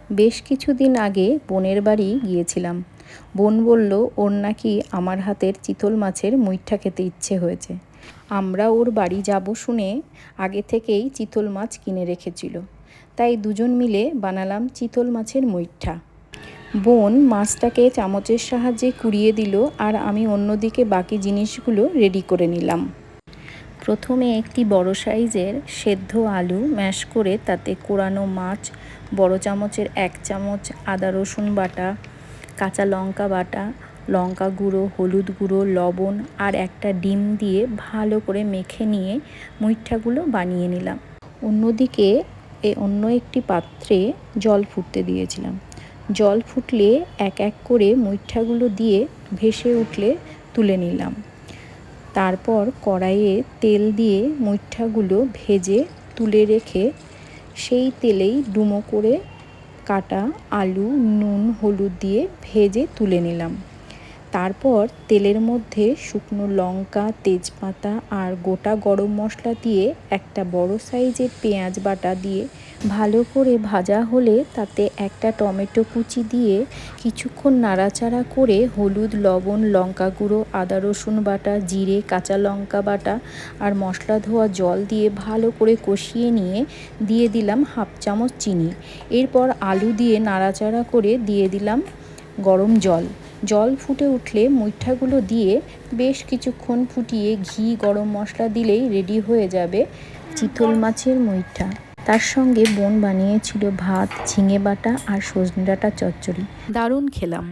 বেশ কিছুদিন আগে বোনের বাড়ি গিয়েছিলাম। বোন বলল ওর নাকি আমার হাতের চিতল মাছের মুইঠা খেতে ইচ্ছে হয়েছে। আমরা ওর বাড়ি যাব শুনে আগে থেকেই চিতল মাছ কিনে রেখেছিল, তাই দুজন মিলে বানালাম চিতল মাছের মুইঠা। বোন মাছটাকে চামচের সাহায্যে কুড়িয়ে দিল আর আমি অন্যদিকে বাকি জিনিসগুলো রেডি করে নিলাম। প্রথমে একটি বড় সাইজের সেদ্ধ আলু ম্যাশ করে তাতে কোরানো মাছ, বড় চামচের 1 চামচ আদা রসুন বাটা, কাঁচা লঙ্কা বাটা, লঙ্কা গুঁড়ো, হলুদ গুঁড়ো, লবণ আর একটা ডিম দিয়ে ভালো করে মেখে নিয়ে মুইঠাগুলো বানিয়ে নিলাম। অন্যদিকে অন্য একটি পাত্রে জল ফুটতে দিয়েছিলাম। জল ফুটলে এক এক করে মুইঠাগুলো দিয়ে ভেসে উঠলে তুলে নিলাম। তারপর কড়াইয়ে তেল দিয়ে মুইঠাগুলো ভেজে তুলে রেখে সেই তেলেই ডুমো করে কাটা আলু নুন হলুদ দিয়ে ভেজে তুলে নিলাম। তারপর তেলের মধ্যে শুকনো লঙ্কা, তেজপাতা আর গোটা গরম মশলা দিয়ে একটা বড় সাইজের পেঁয়াজ বাটা দিয়ে ভালো করে ভাজা হলে তাতে একটা টমেটো কুচি দিয়ে কিছুক্ষণ নাড়াচাড়া করে হলুদ, লবণ, লঙ্কা গুঁড়ো, আদা রসুন বাটা, জিরে, কাঁচা লঙ্কা বাটা আর মশলা ধোয়া জল দিয়ে ভালো করে কষিয়ে নিয়ে দিয়ে দিলাম 1/2 চামচ চিনি। এরপর আলু দিয়ে নাড়াচাড়া করে দিয়ে দিলাম গরম জল। জল ফুটে উঠলে মুইঠাগুলো দিয়ে বেশ কিছুক্ষণ ফুটিয়ে ঘি, গরম মশলা দিলেই রেডি হয়ে যাবে চিতল মাছের মুইঠা। তার সঙ্গে বোন বানিয়েছিল ভাত, ঝিঙে বাটা আর সজনে ডাঁটা চচ্চড়ি। দারুণ খেলাম।